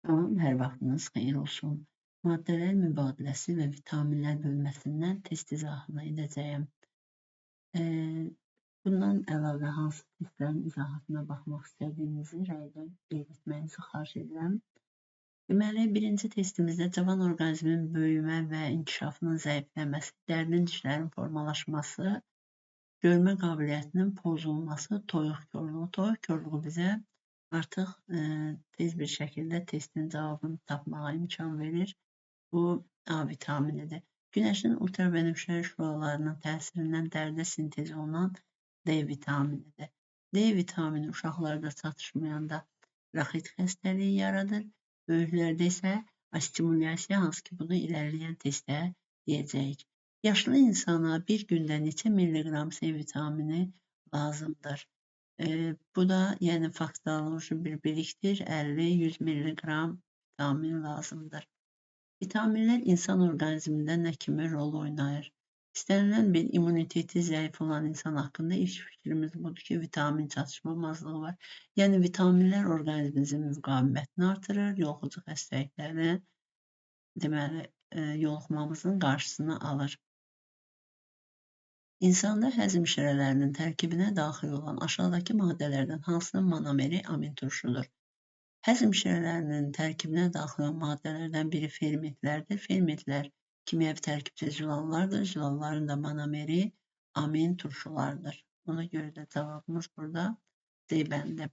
Salam, hər vaxtınız xeyir olsun. Maddələr mübadiləsi və vitaminlər bölməsindən test izahına edəcəyəm. Bundan əlavə hansı testlərin izahatına baxmaq istədiyinizi rəydən qeyd etməyinizi xahiş edirəm. Deməli, birinci testimizdə cavan orqanizmin böyümə və inkişafının zəifləməsi, dərinin dişlərin formalaşması, görmə qabiliyyətinin pozulması, toyuq korluğu. Toyuq korluğu bizə artıq tez bir şəkildə testin cavabını tapmağa imkan verir. Bu A vitaminidir. Günəşin ultravənövşəyi şüalarının təsirindən dərdə sintez olunan D vitaminidir. D vitamini uşaqlarda çatışmayanda raxit xəstəliyi yaradır. Böyüklərdə isə astimulyasiya, hansı ki bunu irəliləyən testdə deyəcəyik. Yaşlı insana bir gündə neçə milliqram C vitamini lazımdır? Bu da yəni faktoloji bir bilikdir. 50-100 milliqram vitamin lazımdır. Vitaminlər insan orqanizmində nə kimi rol oynayır? İstənilən bir immuniteti zəif olan insan haqqında ilk fikrimiz budur ki, vitamin çatışmamazlığı var. Yəni vitaminlər orqanizmimizin müqavimətini artırır, yoluxucu xəstəliklərini deməli yoluxmamızın qarşısını alır. İnsanda həzm şirələrinin tərkibinə daxil olan aşağıdakı maddələrdən hansının monomeri amin turşudur? Həzm şirələrinin tərkibinə daxil olan maddələrdən biri fermentlərdir. Fermentlər kimyəvi tərkibdə zülallardır. Zülalların da monomeri amin turşulardır. Ona görə də cavabımız burada C bəndi.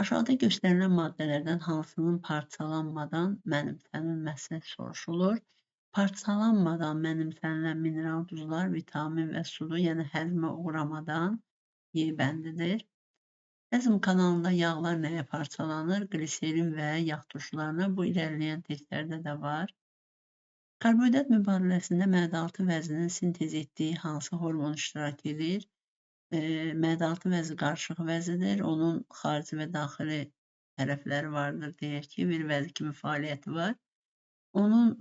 Aşağıda göstərilən maddələrdən hansının parçalanmadan mənimsənilməsi soruşulur. Parçalanmadan mənimsənilən mineral duzlar, vitamin və sudur, yəni həzmə uğramadan Y bəndidir. Həzm kanalında yağlar nəyə parçalanır? Gliserin və yağ turşularına. Bu irəliləyən testlərdə də var. Karbohidrat mübadiləsində mədə-altı vəzinin sintez etdiyi hansı hormon iştirak edir? Mədə-altı vəzi qarışıq vəzidir. Onun xarici və daxili tərəfləri vardır. Deyək ki, bir vəzi kimi fəaliyyəti var. Onun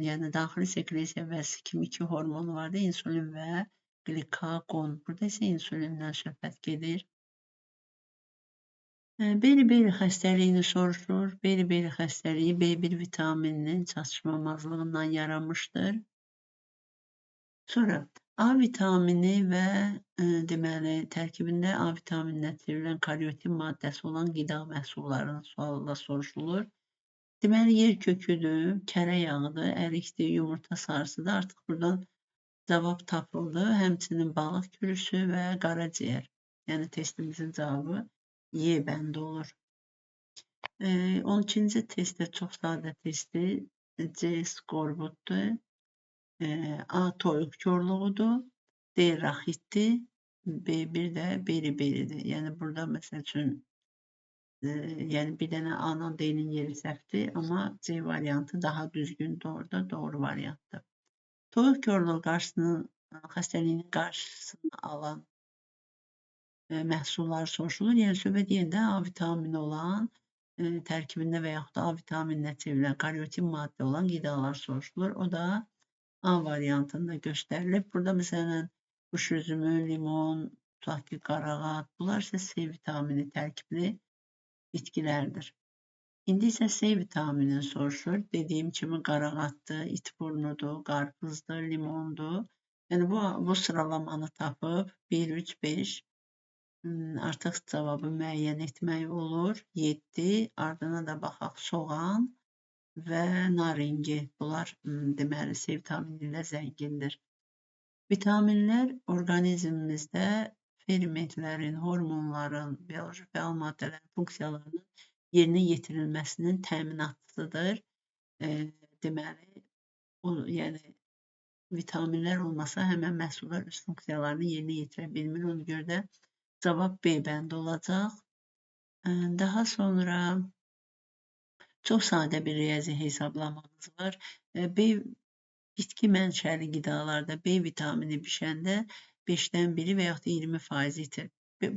yəni daxili sekresiya vəzi kimi iki hormonu vardır. İnsulin və glikagon. Burada isə insulindən söhbət gedir. Beri-beri xəstəliyini soruşur. Beri-beri xəstəliyi B1 vitamininin çatışmamazlığından yaranmışdır. Sonra A vitamini və deməli tərkibində A vitamininə çevrilən karyotin maddəsi olan qida məhsullarının sualında soruşulur. Deməli, yer köküdür, kərə yağıdır, ərikdir, yumurta sarısıdır. Artıq buradan cavab tapıldı. Həmçinin balıq kürüsü və qaraciyər. Yəni testimizin cavabı Y bəndi olur. 12-ci testdə çox sadə testdir. C skorbutdur. A toyuq korluğudur. D raxitdir. B1 də beri-beridir. Yəni burada məsəl üçün yəni bir dənə A-nın D-nin yeri səhvdir, amma C variantı daha düzgündür, orada doğru variantdır. Toyuq korluğu xəstəliyinin qarşısını alan məhsullar soruşulur. Yəni söhbət yerində A vitamini olan tərkibində və yaxud da A vitamininə çevrilən karyotin maddə olan qidalar soruşulur. O da A variantında göstərilib. Burada məsələn quş üzümü, limon, tutaq ki, qarağat, bunlar isə C vitamini tərkibli bitkilərdir. İndi isə C vitaminini soruşur. Dediyim kimi qarağatdır, itburnudur, qarpızdır, limondur. Yəni bu sıralamanı tapıb 1, 3, 5 artıq cavabı müəyyən etmək olur. 7, ardına da baxaq soğan və naringi. Bunlar deməli C vitamini ilə zəngindir. Vitaminlər orqanizmimizdə fermentlərin, hormonların, bioloji fəal maddələrin funksiyalarının yerinə yetirilməsinin təminatıdır. Deməli, yəni vitaminlər olmasa həmən məhsullar öz funksiyalarını yerinə yetirə bilmir. Ona görə də cavab B bəndi olacaq. Daha sonra çox sadə bir riyazi hesablamamız var. Bitki mənşəli qidalarda B vitamini bişəndə 5-dən 1 və yaxud da 20% itir.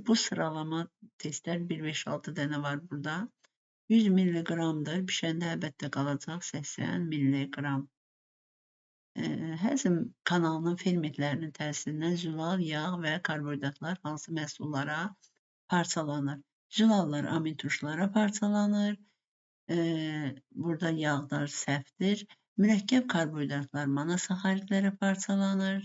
Bu sıralama testlər 1, 5, 6 dənə var burada. 100 milliqramdır. Bişəndə əlbəttə qalacaq 80 milliqram. Həzm kanalının fermentlərinin təsirindən zülal, yağ və karbohidratlar hansı məhsullara parçalanır? Zülallar amin turşulara parçalanır. Burada yağlar səhvdir. Mürəkkəb karbohidratlar monosaxaridlərə parçalanır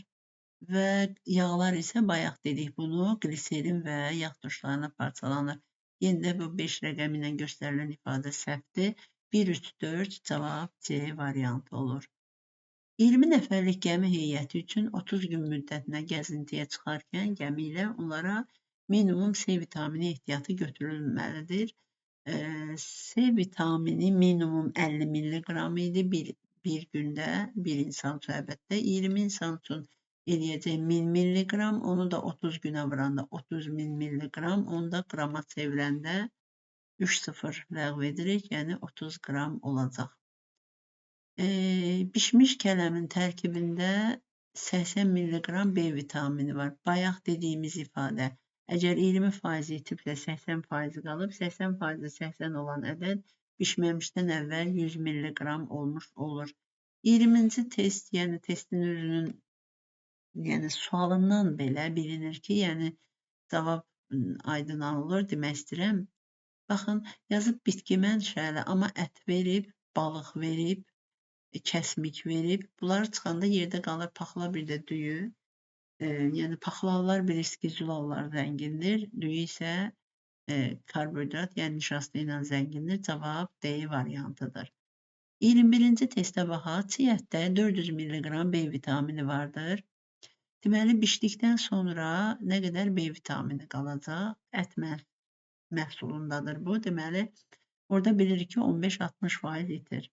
və yağlar isə bayaq dedik bunu gliserin və yağ turşlarına parçalanır. Yenə də bu 5 rəqəmi ilə göstərilən ifadə səhvdir. 1, 3, 4 cavab C variantı olur. 20 nəfərlik gəmi heyəti üçün 30 gün müddətinə gəzintiyə çıxarkən gəmi ilə onlara minimum C vitamini ehtiyatı götürülməlidir. C vitamini minimum 50 milliqram idi bir gündə bir insan üçün əlbəttə 20 insan üçün eləyəcək 1000 milliqram, onu da 30 günə vuranda 30.000 milliqram, onu da qrama çevirəndə 3-0 ləğv edirik, yəni 30 qram olacaq. Bişmiş kələmin tərkibində 80 milliqram B vitamini var. Bayaq dediyimiz ifadə. Əgər 20% itibsə 80% qalıb, 80% 80 olan ədəd bişməmişdən əvvəl 100 milliqram olmuş olur. 20-ci test, yəni testin özünün sualından belə bilinir ki, yəni cavab aydın olur demək istəyirəm. Baxın, yazıb bitki mənşəli, amma ət verib, balıq verib, kəsmik verib. Bunlar çıxanda yerdə qalır paxla bir də düyü. Yəni paxlallar bilirsiniz ki, zülallar zəngindir. Düyü isə karbohidrat, yəni nişasta ilə zəngindir. Cavab D variantıdır. 21-ci testə baxaq. Çiğ ətdə 400 milliqram B vitamini vardır. Deməli, bişdikdən sonra nə qədər B vitamini qalacaq? Ət məhsulundadır bu. Deməli, orada bilirik ki, 15-60% itir.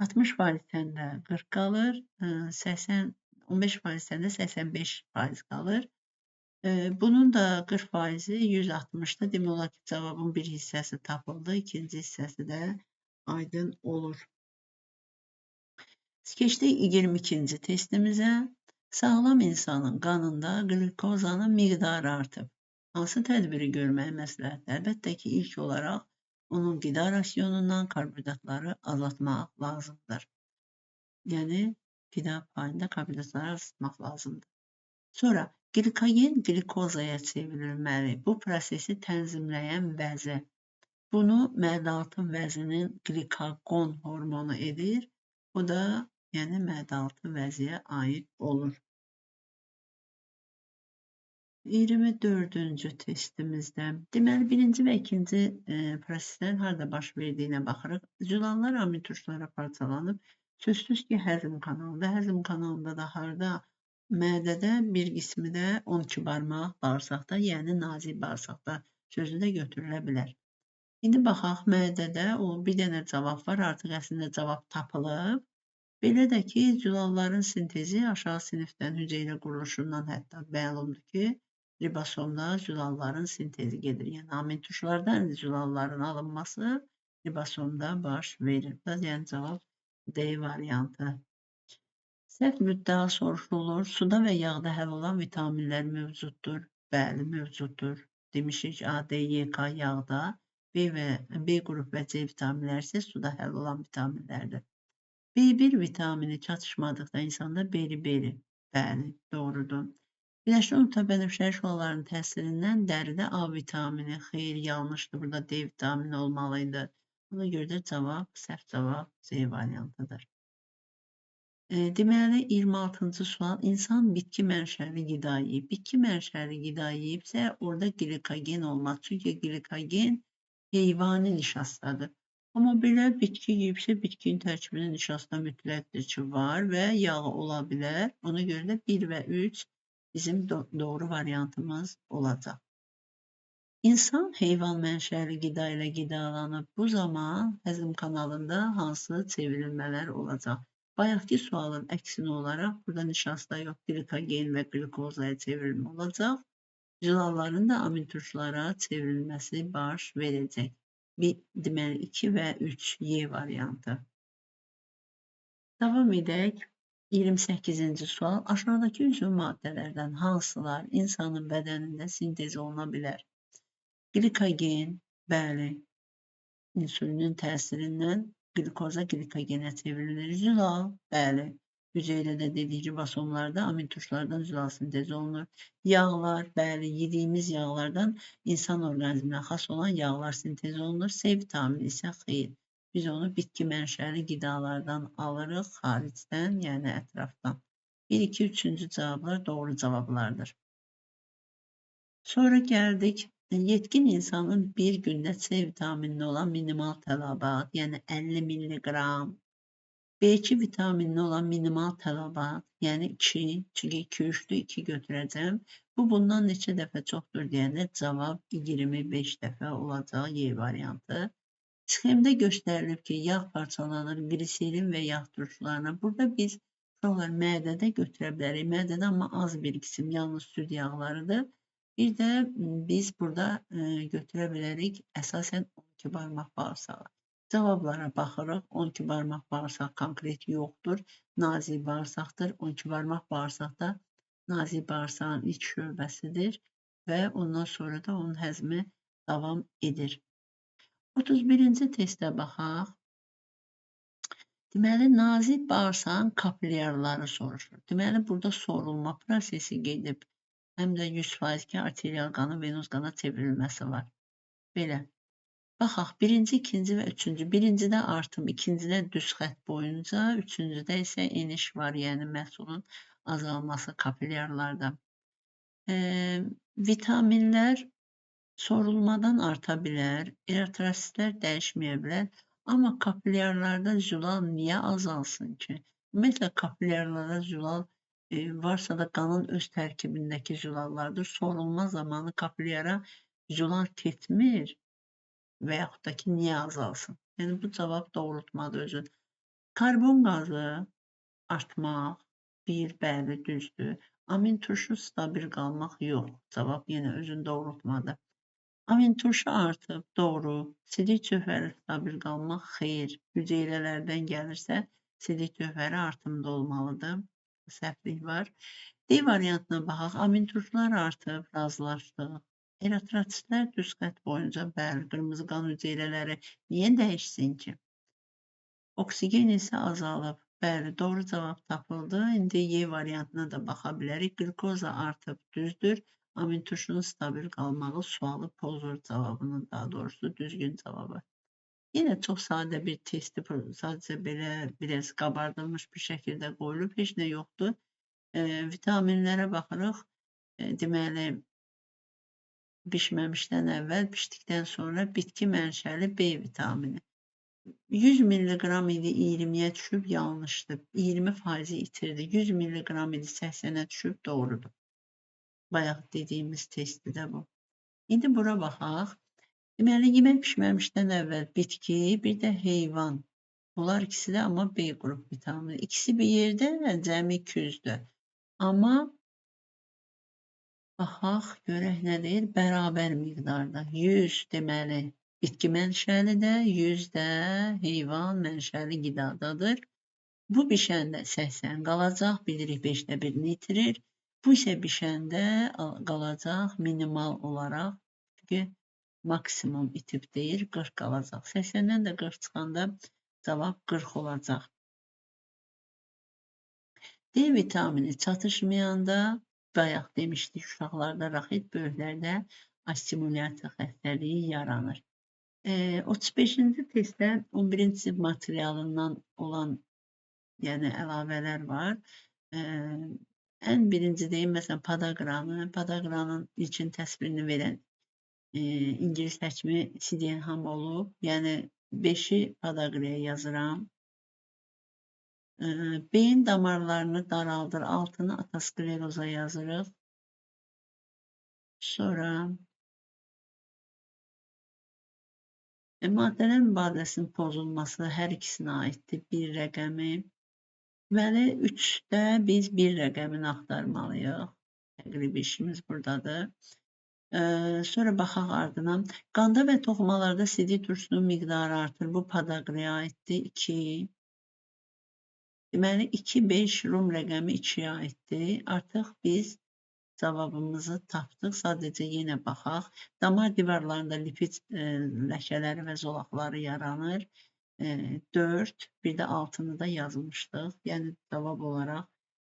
60%-dən də 40 qalır, 15%-dən də 85% qalır. Bunun da 40%-i 160-da demək olar ki, cavabın bir hissəsi tapıldı, ikinci hissəsi də aydın olur. Keçdik 22-ci testimizə. Sağlam insanın qanında qlikozanın miqdarı artıb. Hansı tədbiri görməyi məsləhətdir? Əlbəttə ki, ilk olaraq onun qida rasionundan karbohidratları azaltmaq lazımdır. Yəni, qida payında karbohidratları azaltmaq lazımdır. Sonra, glikogen glikozaya çevrilməli. Bu prosesi tənzimləyən vəzi. Bunu mədə-altı vəzinin glikagon hormonu edir. O da, yəni mədə-altı vəziyə aid olur. 24-cü testimizdə, deməli, birinci və ikinci proseslərin harada baş verdiyinə baxırıq. Zülallar amin turşulara parçalanıb, sözsüz ki, həzm kanalında da harada? Mədədə bir qismi də 12 barmaq bağırsaqda, yəni nazik bağırsaqda sözü də götürülə bilər. İndi baxaq, mədədə bir dənə cavab var, artıq əslində cavab tapılıb. Belə də ki, zülalların sintezi aşağı sinifdən hüceyrə quruluşundan hətta məlumdur ki, ribosomda zülalların sintezi gedir. Yəni, amin turşulardan zülalların alınması ribosomda baş verir. Yəni, cavab D variantı. Səhv müddəa soruşulur. Suda və yağda həll olan vitaminlər mövcuddur. Bəli, mövcuddur. Demişik A, D, Y, K yağda, B qrup və C vitaminlər isə suda həll olan vitaminlərdir. B1 vitamini çatışmadıqda insanda beri. Bəli, doğrudur. Güneşli unutda bənövşəyi şüalarının təsirindən dəridə A vitamini, xeyr, yanlışdır. Burada D vitamini olmalıydı. Buna görə də səhv cavab C variantıdır. Deməli, 26-cı sual, insan bitki mənşəli qida yeyib. Bitki mənşəli qida yeyibsə, orada glikogen olmaz. Çünki glikogen heyvani nişastadır. Amma belə bitki yeyibsə, bitkinin tərkibində nişasta mütləqdir ki, var və yağı ola bilər. Ona görə də 1 və 3 bizim doğru variantımız olacaq. İnsan heyvan mənşəli qida ilə qidalanıb. Bu zaman həzm kanalında hansı çevrilmələr olacaq? Bayaqki sualın əksinə olaraq burada nişasta yox, glikogen və glikozaya çevrilmə olacaq. Zülalların da amin turşulara çevrilməsi baş verəcək. Deməli, 2 və 3 Y variantı. Davam edək. 28-ci sual. Aşağıdakı üzvü maddələrdən hansılar insanın bədənində sintez oluna bilər? Glikogen, bəli, insülinin təsirindən glikoza glikogenə çevrilir. Zülal, bəli, hüceyrədə dediyi ribosomlarda amin turşulardan zülal sintezi olunur. Yağlar, bəli, yediyimiz yağlardan insan orqanizminə xas olan yağlar sintez olunur. C vitamini isə xeyr. Biz onu bitki mənşəli qidalardan alırıq, xaricdən, yəni ətrafdan. 1, 2, 3-cü cavablar doğru cavablardır. Sonra gəldik, yetkin insanın bir gündə C vitaminli olan minimal tələbat, yəni 50 milliqram, B2 vitaminli olan minimal tələbat, yəni 2, çünki 2-3'lü 2 götürəcəm. Bu, bundan neçə dəfə çoxdur deyəndə cavab 25 dəfə olacaq Y variantı. Sxemdə göstərilib ki, yağ parçalanır gliserin və yağ turşularına. Burada biz mədədə götürə bilərik. Mədədə amma az bir qism, yalnız süd yağlarıdır. Bir də biz burada götürə bilərik əsasən 12 barmaq bağırsağı. Cavablara baxırıq. 12 barmaq bağırsaq konkret yoxdur. Nazik bağırsaqdır. 12 barmaq bağırsaq da nazik bağırsağın ilk şöbəsidir və ondan sonra da onun həzmi davam edir. 31-ci testə baxaq. Deməli, nazik bağırsağın kapilyarları soruşur. Deməli, burada sorulma prosesi gedib. Həm də 100% ki, arterial qanın venöz qana çevrilməsi var. Belə. Baxaq, birinci, ikinci və üçüncü. Birincidə artım, ikincidə düz xətt boyunca, üçüncüdə isə eniş var, yəni məhsulun azalması kapilyarlarda. Vitaminlər sorulmadan arta bilər, eritrositlər dəyişməyə bilər, amma kapilyarlarda zülal niyə azalsın ki? Ümumiyyətlə, kapilyarlarda zülal varsa da qanın öz tərkibindəki zülallardır. Sorulma zamanı kapilyara zülal ketmir və yaxud da ki, niyə azalsın? Yəni, bu cavab doğrultmadır özü. Karbon qazı artmaq, bir, bəli, düzdür. Amin turşu stabil qalmaq yox. Cavab yenə özünü doğrultmadır. Amin turşu artıb, doğru. Sidik cövhəri stabil qalmaq, xeyr. Hüceyrələrdən gəlirsə, sidik cövhəri artımda olmalıdır. Səhvlik var. D variantına baxaq. Amin turşular artıb, razılaşdıq. Eritrositlər düz xətt boyunca, bəli, qırmızı qan hüceyrələri niyə dəyişsin ki? Oksigen isə azalıb. Bəli, doğru cavab tapıldı. İndi Y variantına da baxa bilərik. Glikoza artıb, düzdür. Amin turşunun stabil qalmağı sualı pozur cavabının, daha doğrusu düzgün cavabı. Yenə çox sadə bir testi, sadəcə belə biraz qabardılmış bir şəkildə qoyulub, heç nə yoxdur. Vitaminlərə baxırıq. Deməli, bişməmişdən əvvəl, bişdikdən sonra bitki mənşəli B vitamini. 100 milliqram idi, 20-yə düşüb, yanlışdır. 20% itirdi. 100 milliqram idi, 80-ə düşüb, doğrudur. Bayaq dediyimiz testi də bu. İndi bura baxaq. Deməli, yemək pişməmişdən əvvəl bitki, bir də heyvan. Bunlar ikisi də amma B qrup vitamini. İkisi bir yerdə, cəmi 200-dür. Amma baxaq, görək nə deyir? Bərabər miqdarda. 100 deməli bitki mənşəlidir, 100 də heyvan mənşəli qidadadır. Bu bişəndə 80 qalacaq, bilirik 5də birini itirir. Bu isə bişəndə qalacaq minimal olaraq, çünki maksimum itib deyir, 40 qalacaq. 80-dən də 40 çıxanda cavab 40 olacaq. D vitamini çatışmayanda, bayaq demişdik, uşaqlarda raxit, böyüklərdə astimulyasiya xəstəliyi yaranır. 35-ci testdə 11-ci sinif materialından olan, yəni əlavələr var. Ən birinci deyim, məsələn, podaqranı, podaqranın ilkin təsvirini verən İngilis həkimi Sydenham olub. Yəni 5-i podaqraya yazıram. Beyin damarlarını daraldır, altını ateroskleroza yazırıq. Sonra maddələr mübadiləsinin pozulması hər ikisinə aiddir, bir rəqəmi. Deməli, 3-də biz bir rəqəmini axtarmalıyıq. Təqribi işimiz buradadır. Sonra baxaq ardına. Qanda və toxumalarda sidik turşunun miqdarı artır. Bu podaqraya aiddir. 2. Deməli, 2, 5, Rum rəqəmi 2-yə aiddir. Artıq biz cavabımızı tapdıq. Sadəcə yenə baxaq. Damar divarlarında lipid ləkələri və zolaqları yaranır. 4, bir də altını da yazmışdıq. Yəni, cavab olaraq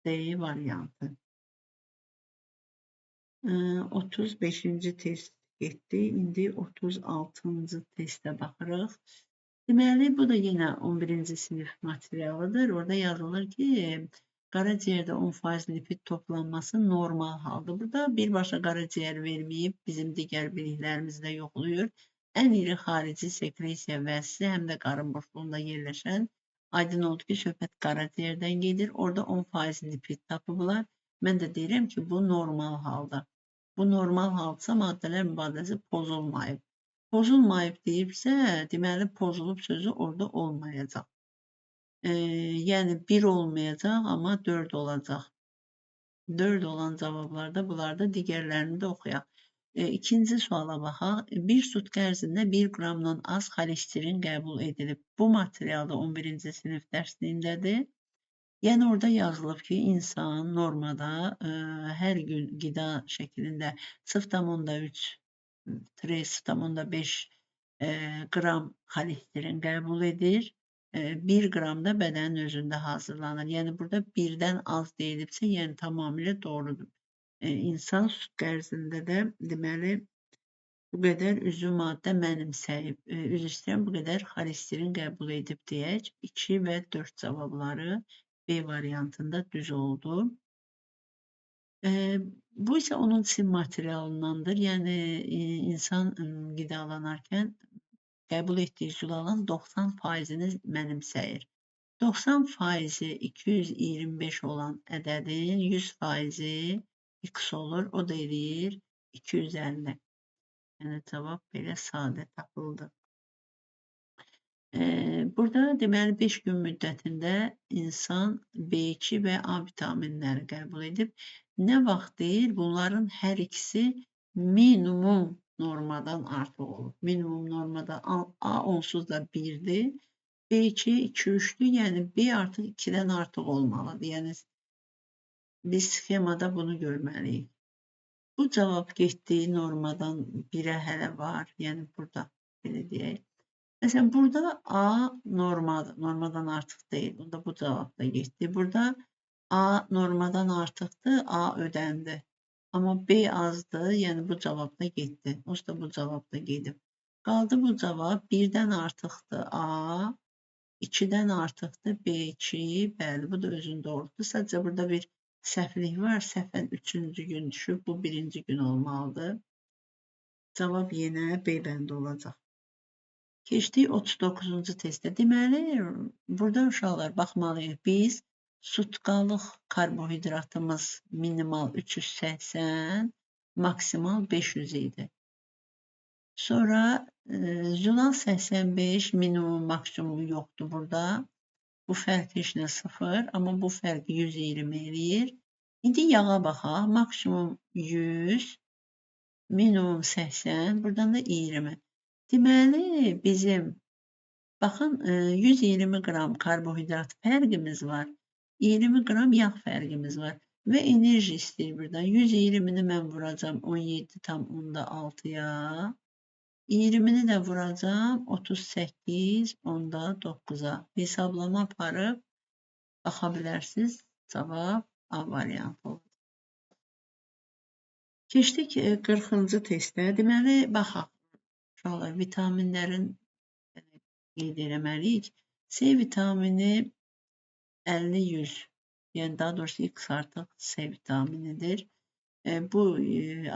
D variantı. 35-ci test getdi. İndi 36-cı testə baxırıq. Deməli, bu da yenə 11-ci sinif materialıdır. Orada yazılır ki, qaraciyərdə 10% lipid toplanması normal haldır. Burada birbaşa qaraciyər verməyib, bizim digər biliklərimizdə yoxlayır. Ən iri xarici sekresiya vəzisi həm də qarın boşluğunda yerləşən, aydın oldu ki, söhbət qaraciyərdən gedir. Orada 10% lipid tapıblar. Mən də deyirəm ki, bu normal halda. Bu normal haldsa maddələr mübadiləsi pozulmayıb. Pozulmayıb deyibsə, deməli pozulub sözü orada olmayacaq. Yəni 1 olmayacaq, amma 4 olacaq. 4 olan cavablarda bunlarda digərlərini də oxuyaq. İkinci suala baxaq. Bir sutqa ərzində 1 qramdan az xolesterin qəbul edilib. Bu materialda 11-ci sinif dərsliyindədir. Yəni orada yazılıb ki, insan normada hər gün qida şəklində 0,3 0,5 qram xolesterin qəbul edir. 1 qram da bədənin özündə hazırlanır. Yəni burada birdən az deyilibsə, yəni tamamilə doğrudur. İnsan sutqa ərzində də deməli bu qədər üzvü maddə mənimsəyib. Üzr istəyirəm, bu qədər xolesterin qəbul edib deyək. 2 və 4 cavabları B variantında düz oldu. Bu isə onun sim materialındandır. Yəni insan qidalanarkən qəbul etdiyi zülalın 90%-ni mənimsəyir. 90%-i 225 olan ədədin 100%-i X olur. O da eləyir 250. Yəni cavab belə sadə tapıldı. Burada deməli 5 gün müddətində insan B2 və A vitaminləri qəbul edib. Nə vaxt deyir? Bunların hər ikisi minimum normadan artıq olur. Minimum normadan A onsuz da 1-dir. B2 2-3-dür. Yəni B artıq 2-dən artıq olmalıdır. Yəni biz sxemada bunu görməliyik. Bu cavab getdiyi normadan 1-ə hələ var. Yəni burada belə deyək. Məsələn, burada A normadır. Normadan artıq deyil. Onda bu cavab da getdi. Burada A normadan artıqdır, A ödəndi. Amma B azdır, yəni bu cavab da getdi. Onsuz da bu cavab da gedib. Qaldı bu cavab 1-dən artıqdır A, 2-dən artıqdır B2. Bəli, bu da özün doğrudur. Sadəcə burada bir səhvlik var. Səhvən 3-cü gün düşüb, bu 1-ci gün olmalıdır. Cavab yenə B bəndə olacaq. Keçdik 39-cu testə. Deməli, burada uşaqlar baxmalıyıq. Biz sutqalıq karbohidratımız minimal 380, maksimal 500 idi. Sonra zülal 85, minimum, maksimum yoxdur burada. Bu fərq heç nə 0, amma bu fərq 120 eləyir. İndi yağa baxaq. Maksimum 100, minimum 80, buradan da 20. Deməli, bizim baxın 120 qram karbohidrat fərqimiz var. 20 qram yağ fərqimiz var. Və enerji istəyir buradan. 120-ni mən vuracam 17,6-ya. 20-ni də vuracam 38,9-a. Hesablama aparıb baxa bilərsiniz. Cavab A variantı olur. Keçdik 40-cı testə. Deməli, baxaq. Uşaqlar, vitaminlərin qeyd eləməliyik. C vitamini 50-100, yəni daha doğrusu X artıq C vitaminidir. Bu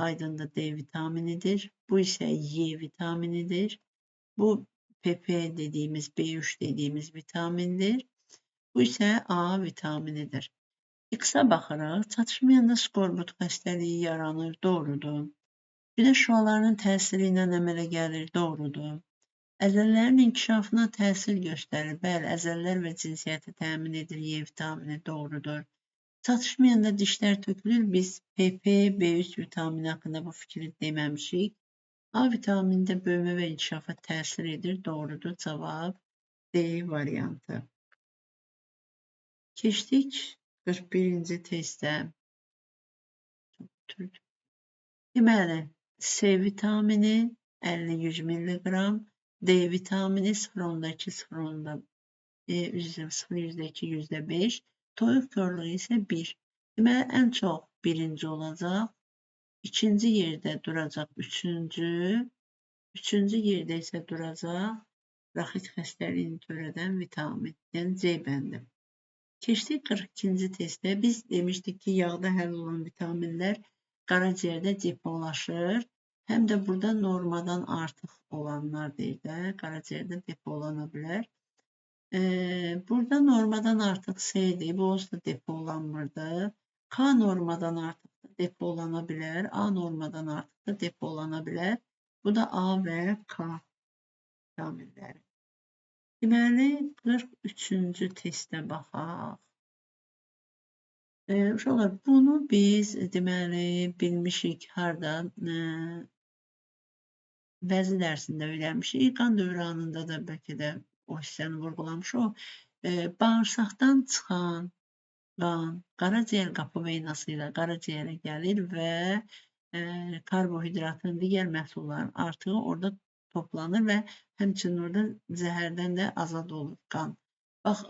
aydındır D vitaminidir. Bu isə Y vitaminidir. Bu PP dediyimiz, B3 dediyimiz vitamindir. Bu isə A vitaminidir. X-a baxırıq. Çatışmayanda skorbut xəstəliyi yaranır. Doğrudur. Günəş şüalarının təsiri ilə əmələ gəlir. Doğrudur. Əzələlərin inkişafına təsir göstərir. Bəli, əzələlər və cinsiyyəti təmin edir. Y vitamini doğrudur. Çatışmayanda dişlər tökülür. Biz PP, B3 vitamini haqqında bu fikri deməmişik. A vitaminində böyümə və inkişafa təsir edir. Doğrudur. Cavab D variantı. Keçdik 41-ci testə. Deməli, C vitamini 50-100 mg, D vitamini 0,2, 0,2, %5, toyuq korluğu isə 1. Deməli, ən çox birinci olacaq, ikinci yerdə duracaq üçüncü yerdə isə duracaq raxit xəstəliyini törədən vitamin, yəni C bəndi. Keçdik 42-ci testdə. Biz demişdik ki, yağda həll olan vitaminlər qaraciyərdə depolaşır. Həm də burada normadan artıq olanlar deyil də, qaraciyərdə depolana bilər. Burada normadan artıq C idi, bu onsuz da depolanmırdı. K normadan artıq da depolana bilər, A normadan artıq da depolana bilər. Bu da A və K vitaminləri. Deməli, 43-cü testə baxaq. Uşaqlar, bunu biz deməli bilmişik harda vəzi dərsində öyrənmişik. Qan dövranında da bəlkə də o hissəni vurğulamışıq. Bağırsaqdan çıxan qan qaraciyər qapı veynası ilə qaraciyərə gəlir və karbohidratın, digər məhsulların artığı orada toplanır və həmçinin orada zəhərdən də azad olur qan. Bax,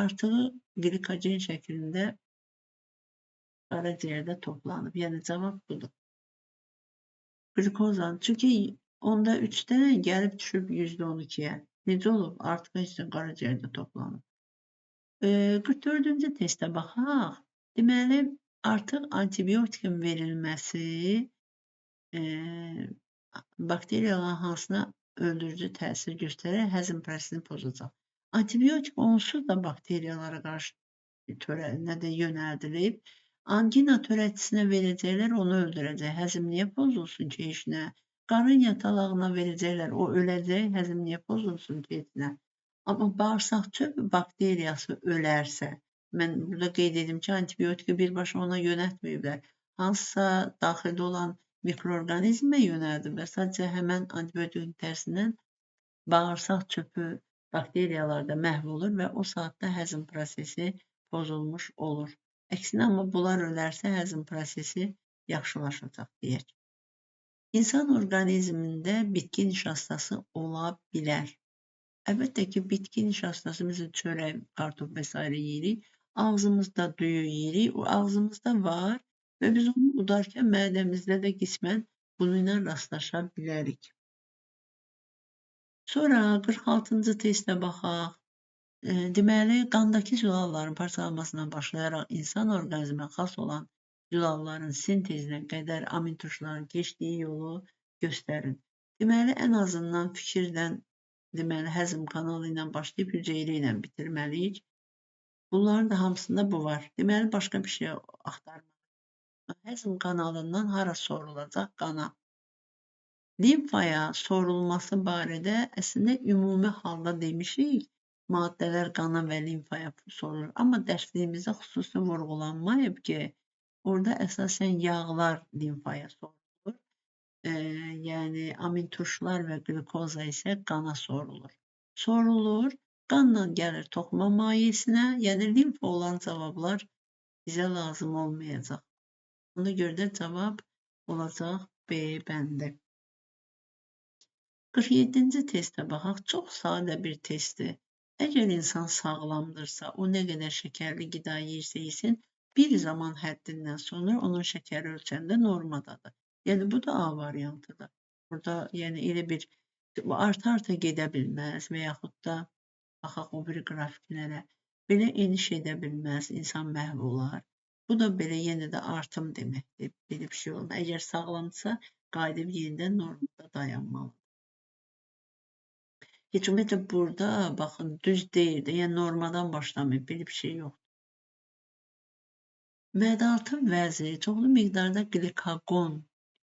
artığı glikogen şəklində qaraciyərdə toplanıb. Yəni cavab budur. Qlikozan. Çünki onda 3-dən gəlib düşüb %12-yə. Necə olub? Artıq heç də qaraciyərdə toplanıb. 44-cü testə baxaq. Deməli, artıq antibiotikin verilməsi bakteriyaların hansına öldürücü təsir göstərər, həzm prosesini pozacaq. Antibiotik onsuz da bakteriyalara qarşı yönəldilib. Angina törətçisinə verəcəklər, onu öldürəcək. Həzm niyə pozulsun ki, heç nə? Qarın yatalağına verəcəklər, o öləcək, həzm niyə pozulsun ki, heç nə? Amma bağırsaq çöp bakteriyası ölərsə, mən burada qeyd edim ki, antibiotiki birbaşa ona yönəltməyiblər. Hansısa daxildə olan mikroorqanizmə yönəldiblər. Sadəcə həmən antibiotikin tərsindən bağırsaq çöpü bakteriyalarda məhv olur və o saatda həzm prosesi pozulmuş olur. Əksinə, amma bunlar ölərsə həzm prosesi yaxşılaşacaq deyək. İnsan orqanizmində bitki nişastası ola bilər. Əlbəttə ki, bitki nişastası, mesela çörək, kartof və s. yeyirik. Ağzımızda düyü yeyirik, o ağzımızda var və biz onu udarkən mədəmizdə də qismən bununla rastlaşa bilərik. Sonra 46-cı testə baxaq. Deməli, qandakı zülalların parçalanmasından başlayaraq insan orqanizmə xas olan zülalların sintezinə qədər amin turşularının keçdiyi yolu göstərin. Deməli, ən azından fikirdən deməli, həzm kanalı ilə başlayıb hüceyrə ilə bitirməliyik. Bunların da hamısında bu var. Deməli, başqa bir şey axtarmalıyıq. Həzm kanalından hara sorulacaq? Qana. Limfaya sorulması barədə əslində ümumi halda demişik, maddələr qana və limfaya sorulur. Amma dərsliyimizdə xüsusi vurğulanmayıb ki, orada əsasən yağlar limfaya sorulur. Yəni amin turşular və glikoza isə qana sorulur. Qanla gəlir toxuma mayesinə, yəni limfa olan cavablar bizə lazım olmayacaq. Ona görə də cavab olacaq B bəndi. 47-ci testə baxaq. Çox sadə bir testdir. Əgər insan sağlamdırsa, o nə qədər şəkərli qida yeyirsə yesin, bir zaman həddindən sonra onun şəkəri ölçəndə normadadır. Yəni bu da A variantıdır. Burada yəni elə bir arta-arta gedə bilməz və yaxud da baxaq o bir qrafiklərə. Belə eniş edə bilməz, insan məhv olar. Bu da belə yenə də artım deməkdir. Belə bir şey olmaz. Əgər sağlamdırsa, qayıdıb yenidən normada dayanmalıdır. Heç ümumiyyətlə burada baxın düz deyil, yəni normadan başlamayıb, belə bir şey yoxdur. Mədalatın vəzi çoxlu miqdarda glikagon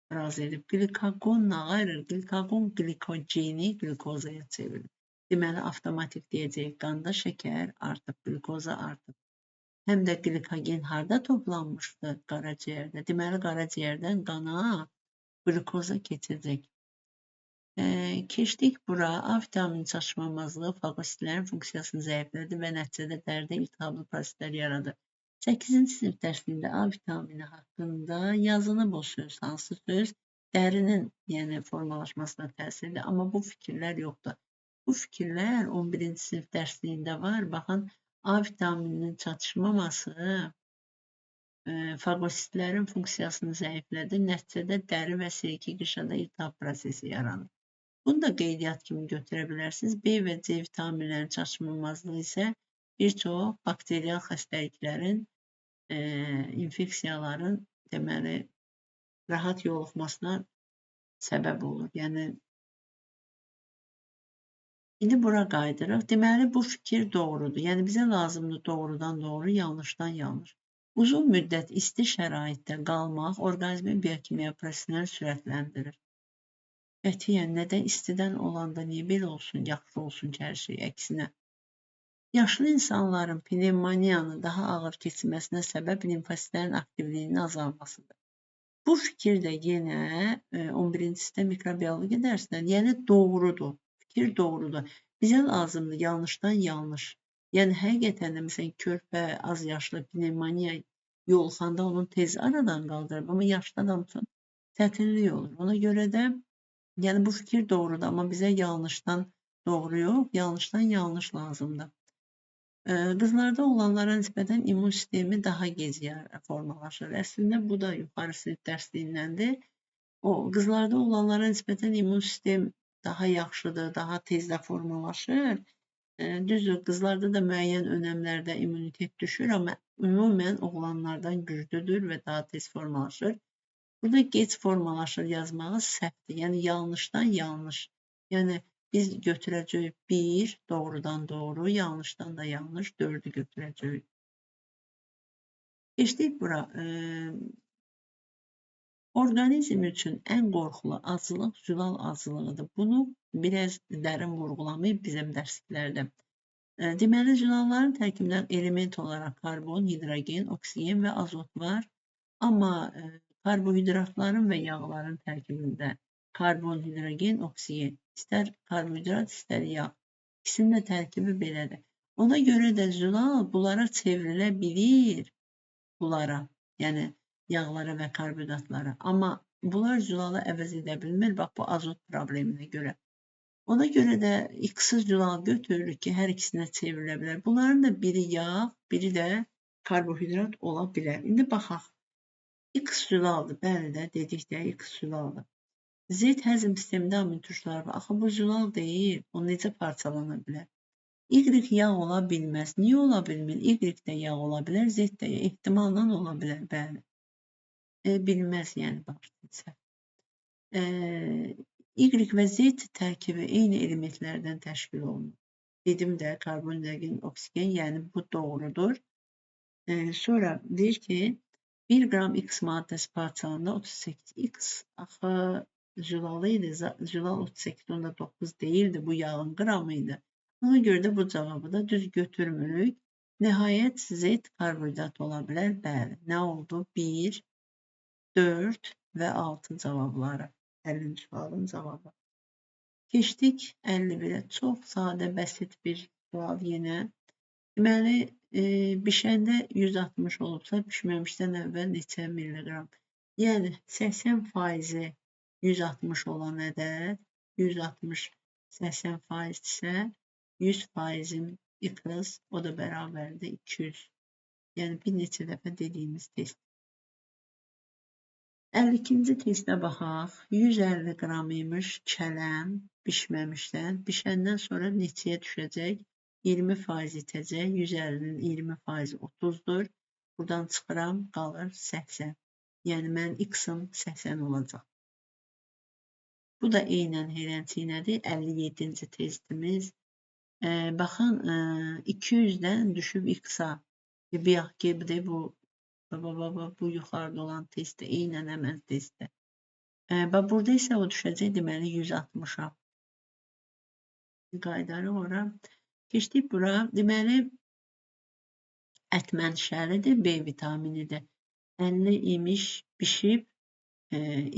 ifraz edib. Glikagon nə ayrır? Glikagon glikogeni glikozaya çevirir. Deməli, avtomatik deyəcək, qanda şəkər artıb, glikoza artıb. Həm də glikogen harda toplanmışdı? Qaraciyərdə. Deməli, qaraciyərdən qana glikoza keçəcək. Keçdik bura. A vitamini çatışmamazlığı fagositlərin funksiyasını zəiflədir və nəticədə dəridə iltihablı proseslər yaradır. 8-ci sinif dərsliyində A vitamini haqqında yazılıb o söz, hansı söz? Dərinin, yəni formalaşmasına təsirli, amma bu fikirlər yoxdur. Bu fikirlər 11-ci sinif dərsliyində var. Baxın, A vitamininin çatışmaması fagositlərin funksiyasını zəiflədir. Nəticədə dəri və silki qışada iltihab prosesi yaranır. Bunu da qeydiyyat kimi götürə bilərsiniz. B və C vitaminlərinin çatışmamazlığı isə bir çox bakterial xəstəliklərin, infeksiyaların deməli rahat yoluxmasına səbəb olur. Yəni indi bura qayıdırıq. Deməli bu fikir doğrudur. Yəni bizə lazımdır doğrudan doğru, yanlışdan yanlış. Uzun müddət isti şəraitdə qalmaq orqanizmin biokimya prosesini sürətləndirir. Qətiyyən nədən istidən olanda niyə belə olsun, yaxşı olsun ki, hər şey əksinə. Yaşlı insanların pnevmoniyanı daha ağır keçirməsinə səbəb limfositlərin aktivliyinin azalmasıdır. Bu fikir də yenə 11-ci sistem mikrobiologiya dərsindən, yəni doğrudur. Fikir doğrudur. Bizə lazımdır yanlışdan yanlış. Yəni həqiqətən də məsələn körpə, az yaşlı pnevmoniya yoluxanda onu tez aradan qaldırıb, amma yaşlı adam üçün çətinlik olur. Ona görə də yəni bu fikir doğrudur, amma bizə yanlışdan doğru yox, yanlışdan yanlış lazımdır. Qızlarda olanlara nisbətən immun sistemi daha gec formalaşır. Əslində bu da yuxarı sinif dərsliyindəndir. Qızlarda olanlara nisbətən immun sistem daha yaxşıdır, daha tez də formalaşır. Düzdür, qızlarda da müəyyən önəmlərdə immunitet düşür, amma ümumən oğlanlardan güclüdür və daha tez formalaşır. Burada gec formalaşır yazmağı səhvdir. Yəni yanlışdan yanlış. Yəni biz götürəcəyik 1, doğrudan doğru, yanlışdan da yanlış 4-ü götürəcəyik. Keçdik bura. Orqanizm üçün ən qorxulu acılıq zülal acılığıdır. Bunu biraz dərin vurğulamayıb bizim dərsliklərdə. Deməli, zülalların tərkibində element olaraq karbon, hidrogen, oksigen və azot var. Amma karbohidratların və yağların tərkibində karbon, hidrogen, oksigen. İstər karbohidrat, istər yağ. İkisinin də tərkibi belədir. Ona görə də zülal bunlara çevrilə bilir. Bunlara, yəni yağlara və karbohidratlara. Amma bunlar zülalı əvəz edə bilmir. Bax, bu azot probleminə görə. Ona görə də X zülal götürürük ki, hər ikisinə çevrilə bilər. Bunların da biri yağ, biri də karbohidrat ola bilər. İndi baxaq. X zülaldır. Bəli də dedik də X zülaldır. Z həzm sistemində amin turşuları var. Axı bu zülal deyil. O necə parçalana bilər? Y yağ ola bilməz. Niyə ola bilmir? Y də yağ ola bilər, Z də ehtimalla ola bilər. Bəli. Bilməz yəni baxın. Y və Z tərkibi eyni elementlərdən təşkil olunur. Dedim də karbon, hidrogen, oksigen, yəni bu doğrudur. Sonra deyir ki, 1 qram X maddəsi parçalanında 38 X axı zülalı idi. Zülal 38.9 deyildi. Bu yağın qramı idi. Ona görə də bu cavabı da düz götürmürük. Nəhayət Z karbohidrat ola bilər. Bəli. Nə oldu? 1, 4 və 6 cavabları. 50-ci sualın cavabı. Keçdik 51-ə. Çox sadə, bəsit bir sual yenə. Deməli, bişəndə 160 olubsa, bişməmişdən əvvəl neçə milliqram? Yəni, 80% 160 olan ədəd, 160 80% isə 100%-in X, o da bərabərdir 200. Yəni, bir neçə dəfə dediyimiz test. 52-ci testə baxaq. 150 qram imiş kələm bişməmişdən. Bişəndən sonra neçəyə düşəcək? 20% itəcək. 150-nin 20% 30-dur. Buradan çıxıram, qalır 80. Yəni, mən X-ım 80 olacaq. Bu da eynən heyrənçiyinədir. 57-ci testimiz. Baxın, 200-dən düşüb X-a. Bayaq ki, bu yuxarıda olan testdə, eynən həmən testdə. Burada isə o düşəcək, deməli 160-a. Qaydarıq ora. Keçdik bura. Deməli, ət mənşəlidir, B vitaminidir. 50 imiş, bişib,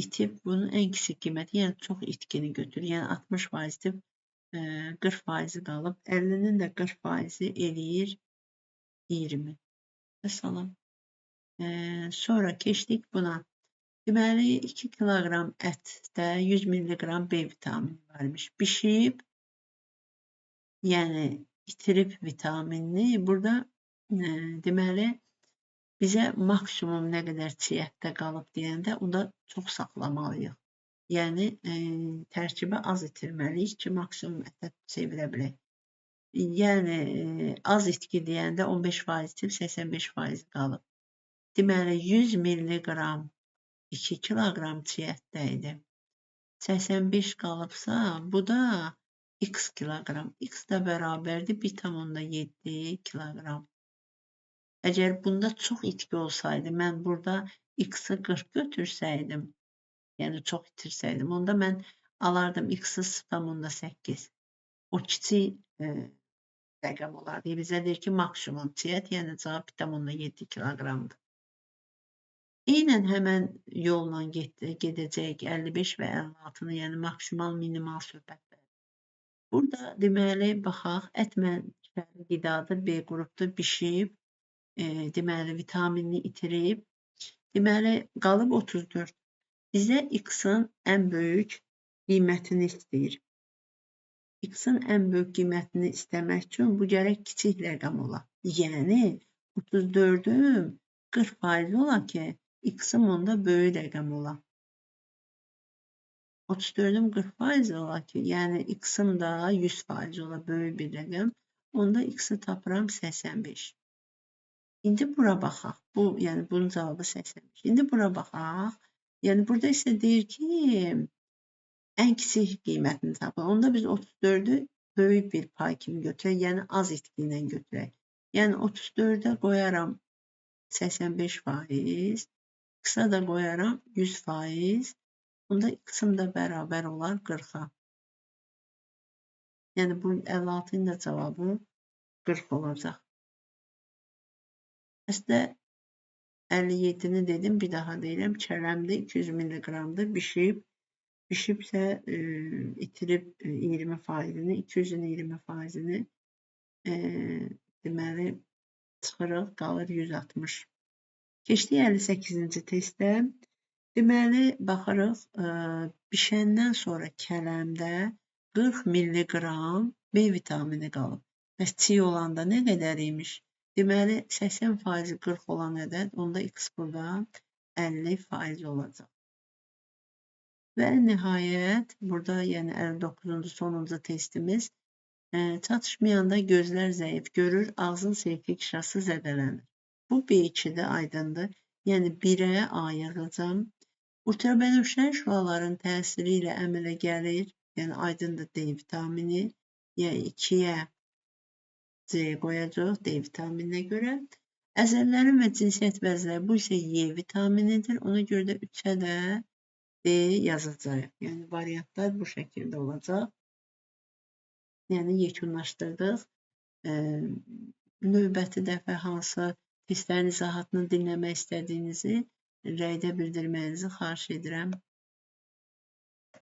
itib, bunun ən kiçik qiyməti, yəni çox itkini götürür. Yəni 60% itib, 40% qalıb. 50-nin də 40% eləyir 20. Salam. Sonra keçdik buna. Deməli, 2 kiloqram ətdə 100 milliqram B vitamini varmış. Bişib, yəni itirib vitaminini. Burada deməli, bizə maksimum nə qədər çiy ətdə qalıb deyəndə, onda çox saxlamalıyıq. Yəni tərkibə az itirməliyik ki, maksimum ətə çevirə bilək. Yəni az itki deyəndə 15% itib 85% qalıb. Deməli 100 milliqram 2 kiloqram çiy ətdə idi. 85 qalıbsa, bu da x kiloqram. X də bərabərdir 1,7 kiloqram. Əgər bunda çox itki olsaydı, mən burada x-i 40 götürsəydim, yəni çox itirsəydim, onda mən alardım x-i 0,8. O kiçik rəqəm olardı. Bizə deyir ki, maksimum çiyyət, yəni cavab 1,7 kiloqramdır. Eynən həmən yolla gedəcək 55 və 56-nı, yəni maksimal, minimal söhbətlər. Burada deməli, baxaq, ət mənşəli qidadır, B qrupdur, bişib, deməli, vitaminini itirib. Deməli, qalıb 34. Bizə x-in ən böyük qiymətini istəyir. X-in ən böyük qiymətini istəmək üçün bu gərək kiçik rəqəm ola. Yəni, 34-ün 40% ola ki, x-in onda böyük rəqəm ola. 34-ün 40% ola ki, yəni x-in da 100% ola, böyük bir rəqəm. Onda x-i tapıram 85. İndi bura baxaq. Yəni bunun cavabı 85. İndi bura baxaq. Yəni burada isə deyir ki, ən kiçik qiymətini tapın. Onda biz 34-ü böyük bir pay kimi götürək, yəni az itki ilə götürək. Yəni 34-ə qoyaram 85%, x-a da qoyaram 100%. Onda x-im də bərabər olar 40-a. Yəni bu 56-nın da cavabı 40 olacaq. Əslində 57-ni dedim, bir daha deyirəm, kərəmdir, 200 milliqramdır, bişibsə itirib 20%-ni, 200-ün 20%-ni deməli çıxırıq, qalır 160. Keçdik 58-ci testdə. Deməli, baxırıq, bişəndən sonra kələmdə 40 milliqram B vitamini qalıb. Bəs çiy olanda nə qədər imiş? Deməli, 80% 40 olan ədəd, onda x burada 50% olacaq. Və nəhayət, burada yəni 59-cu sonuncu testimiz, çatışmayanda gözlər zəif görür, ağzın seyflik şirası zədələnir. Bu B2-də aydındır, yəni 1-ə A yazacam. Ultrabənövşəyi şüaların təsiri ilə əmələ gəlir, yəni aydındır D vitamini, yəni 2-yə C qoyacaq D vitamininə görə. Əzəllərin və cinsiyyət vəzləri, bu isə Y vitaminidir. Ona görə də 3-ə də D yazacaq. Yəni variantlar bu şəkildə olacaq. Yəni yekunlaşdırdıq. Növbəti dəfə hansı testlərin izahatını dinləmək istədiyinizi rəydə bildirməyinizi xahiş edirəm.